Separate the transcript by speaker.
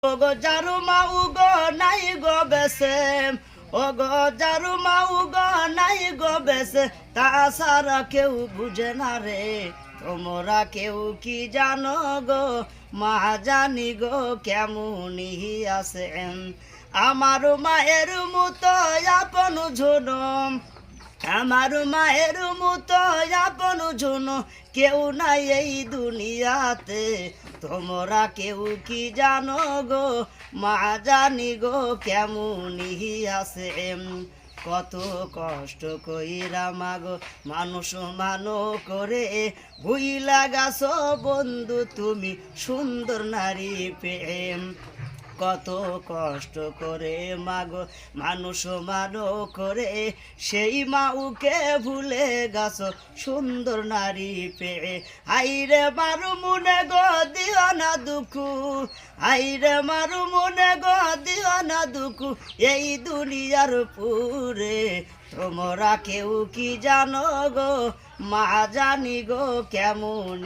Speaker 1: ওগো জারু মাউ গো নাই গো বেসে, ওগো জারু মাউ গো নাই গো বেসে, তা সারা কেউ বুঝে না রে। তোমরা কেউ কি জানো গো, মা জানি গো কেমনি আছে। আমার মায়ের মতো আপন ঝুনম, আমার মায়ের মতো আপন ঝুনো কেউ নাই এই দুনিয়াতে। তোমরা কেউ কি জানো গো, মা জানি গো কেমনি আছে। কত কষ্ট কইরা মাগো মানুষ মানো করে, ভুইলা গাছো বন্ধু তুমি সুন্দর নারী প্রেম। কত কষ্ট করে মাগো মানুষ মানো করে, সেই মাউকে ভুলে গাছ সুন্দর নারী পেয়ে। আইরে মারু মনে গো দিও না দুঃখু, আইরে মারু মনে গো দিও না দুঃখু এই দুনিয়ার পুরে। তোমরা কেউ কি জানো গো, মা জানি গো কেমন।